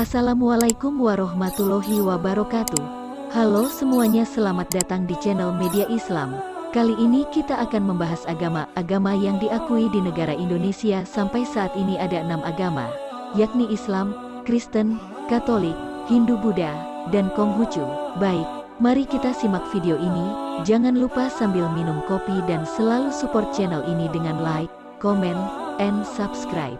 Assalamualaikum warahmatullahi wabarakatuh. Halo semuanya, selamat datang di channel Media Islam. Kali ini kita akan membahas agama yang diakui di negara Indonesia. Sampai saat ini ada 6 agama, yakni Islam, Kristen, Katolik, Hindu, Buddha, dan Konghucu. Baik, mari kita simak video ini. Jangan lupa sambil minum kopi dan selalu support channel ini dengan like, comment, and subscribe.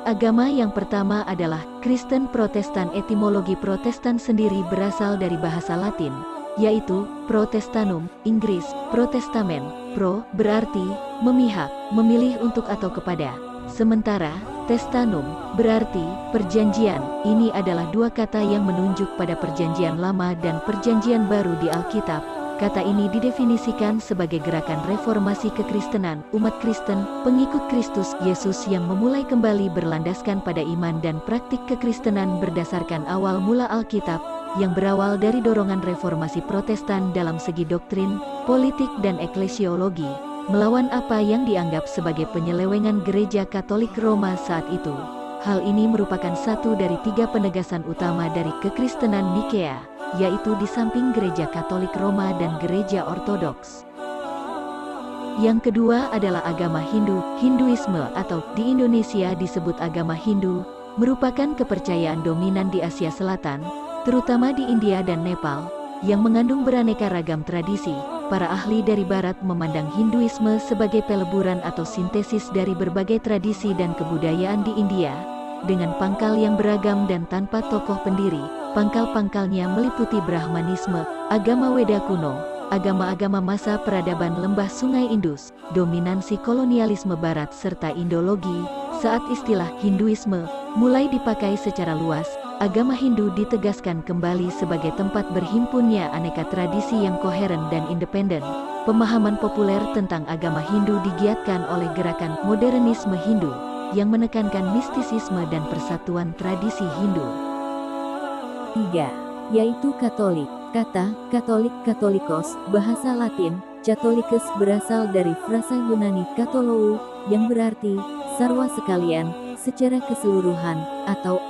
Agama yang pertama adalah Kristen Protestan. Etimologi Protestan sendiri berasal dari bahasa Latin, yaitu Protestanum, Inggris, Protestamen. Pro berarti memihak, memilih untuk atau kepada. Sementara Testanum berarti perjanjian. Ini adalah dua kata yang menunjuk pada Perjanjian Lama dan Perjanjian Baru di Alkitab. Kata ini didefinisikan sebagai gerakan reformasi kekristenan, umat Kristen, pengikut Kristus Yesus yang memulai kembali berlandaskan pada iman dan praktik kekristenan berdasarkan awal mula Alkitab, yang berawal dari dorongan reformasi Protestan dalam segi doktrin, politik dan eklesiologi, melawan apa yang dianggap sebagai penyelewengan Gereja Katolik Roma saat itu. Hal ini merupakan satu dari 3 penegasan utama dari kekristenan Nikea, yaitu di samping Gereja Katolik Roma dan Gereja Ortodoks. Yang kedua adalah agama Hindu. Hinduisme atau di Indonesia disebut agama Hindu, merupakan kepercayaan dominan di Asia Selatan, terutama di India dan Nepal, yang mengandung beraneka ragam tradisi. Para ahli dari Barat memandang Hinduisme sebagai peleburan atau sintesis dari berbagai tradisi dan kebudayaan di India, dengan pangkal yang beragam dan tanpa tokoh pendiri. Pangkal-pangkalnya meliputi Brahmanisme, agama Weda kuno, agama-agama masa peradaban lembah Sungai Indus, dominansi kolonialisme Barat serta Indologi. Saat istilah Hinduisme mulai dipakai secara luas, agama Hindu ditegaskan kembali sebagai tempat berhimpunnya aneka tradisi yang koheren dan independen. Pemahaman populer tentang agama Hindu digiatkan oleh gerakan modernisme Hindu, yang menekankan mistisisme dan persatuan tradisi Hindu. 3. Yaitu Katolik. Kata Katolik, Katolikos, bahasa Latin, Catholicus berasal dari frasa Yunani katolou, yang berarti sarwa sekalian, secara keseluruhan, atau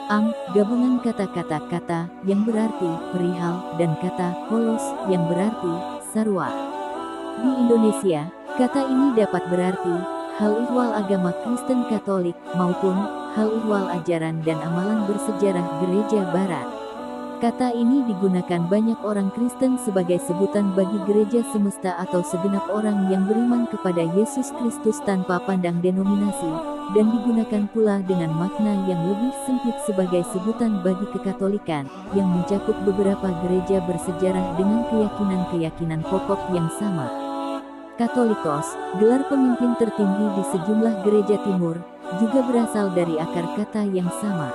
gabungan kata-kata kata, yang berarti perihal, dan kata holos, yang berarti sarwa. Di Indonesia, kata ini dapat berarti hal ihwal agama Kristen Katolik, maupun hal ihwal ajaran dan amalan bersejarah Gereja Barat. Kata ini digunakan banyak orang Kristen sebagai sebutan bagi gereja semesta atau segenap orang yang beriman kepada Yesus Kristus tanpa pandang denominasi, dan digunakan pula dengan makna yang lebih sempit sebagai sebutan bagi kekatolikan, yang mencakup beberapa gereja bersejarah dengan keyakinan-keyakinan pokok yang sama. Katolikos, gelar pemimpin tertinggi di sejumlah gereja timur, juga berasal dari akar kata yang sama.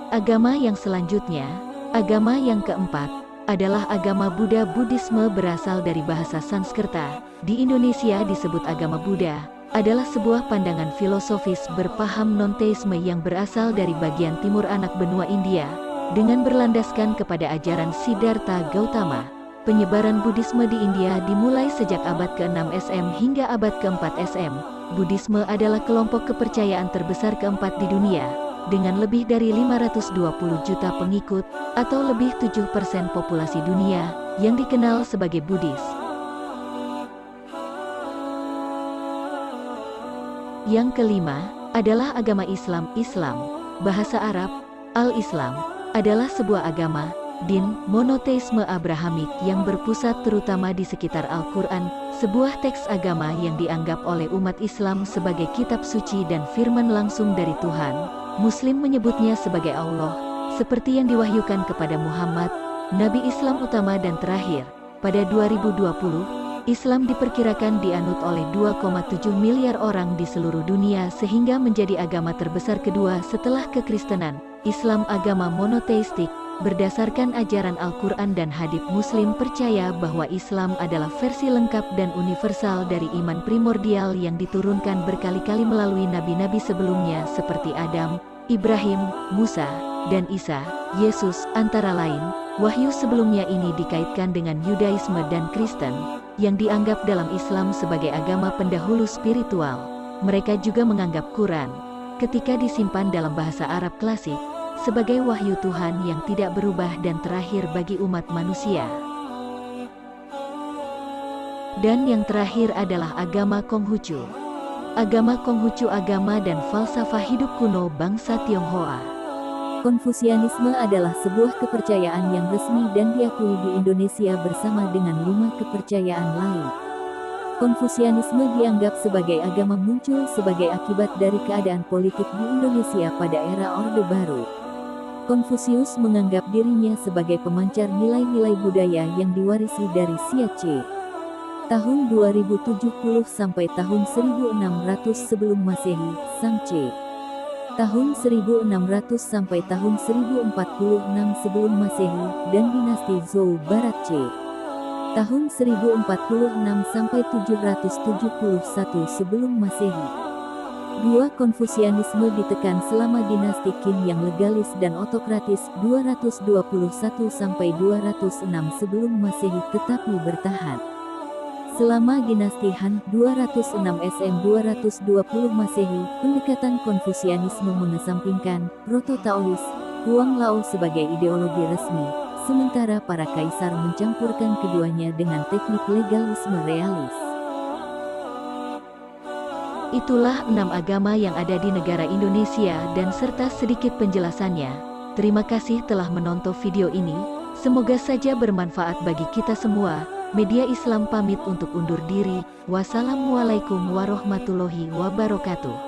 Agama yang selanjutnya, agama yang keempat, adalah agama Buddha. Buddhisme berasal dari bahasa Sanskerta. Di Indonesia disebut agama Buddha, adalah sebuah pandangan filosofis berpaham non-teisme yang berasal dari bagian timur anak benua India, dengan berlandaskan kepada ajaran Siddhartha Gautama. Penyebaran Buddhisme di India dimulai sejak abad ke-6 SM hingga abad ke-4 SM. Buddhisme adalah kelompok kepercayaan terbesar keempat di dunia, dengan lebih dari 520 juta pengikut, atau lebih 7% populasi dunia, yang dikenal sebagai Buddhis. Yang kelima, adalah agama Islam. Islam, bahasa Arab, Al-Islam, adalah sebuah agama, din, monoteisme Abrahamik yang berpusat terutama di sekitar Al-Quran, sebuah teks agama yang dianggap oleh umat Islam sebagai kitab suci dan firman langsung dari Tuhan. Muslim menyebutnya sebagai Allah, seperti yang diwahyukan kepada Muhammad, Nabi Islam utama dan terakhir. Pada 2020, Islam diperkirakan dianut oleh 2,7 miliar orang di seluruh dunia sehingga menjadi agama terbesar kedua setelah kekristenan. Islam agama monoteistik, berdasarkan ajaran Al-Quran dan hadits. Muslim percaya bahwa Islam adalah versi lengkap dan universal dari iman primordial yang diturunkan berkali-kali melalui nabi-nabi sebelumnya seperti Adam, Ibrahim, Musa, dan Isa, Yesus, antara lain. Wahyu sebelumnya ini dikaitkan dengan Yudaisme dan Kristen, yang dianggap dalam Islam sebagai agama pendahulu spiritual. Mereka juga menganggap Quran, ketika disimpan dalam bahasa Arab klasik, sebagai wahyu Tuhan yang tidak berubah dan terakhir bagi umat manusia. Dan yang terakhir adalah agama Konghucu. Agama Konghucu agama dan falsafah hidup kuno bangsa Tionghoa. Konfusianisme adalah sebuah kepercayaan yang resmi dan diakui di Indonesia bersama dengan 5 kepercayaan lain. Konfusianisme dianggap sebagai agama muncul sebagai akibat dari keadaan politik di Indonesia pada era Orde Baru. Konfusius menganggap dirinya sebagai pemancar nilai-nilai budaya yang diwarisi dari Xia Ce. Tahun 2070 sampai tahun 1600 sebelum Masehi, Sang Ce. Tahun 1600 sampai tahun 1046 sebelum Masehi, dan dinasti Zhou Barat Ce. Tahun 1046 sampai 771 sebelum Masehi. 2. Konfusianisme ditekan selama dinasti Qin yang legalis dan otokratis 221 sampai 206 sebelum Masehi tetapi bertahan. Selama dinasti Han 206 SM 220 Masehi, pendekatan Konfusianisme mengesampingkan Proto-Taois, Huang Lao sebagai ideologi resmi, sementara para kaisar mencampurkan keduanya dengan teknik legalisme realis. Itulah 6 agama yang ada di negara Indonesia dan serta sedikit penjelasannya. Terima kasih telah menonton video ini, semoga saja bermanfaat bagi kita semua. Media Islam pamit untuk undur diri. Wassalamualaikum warahmatullahi wabarakatuh.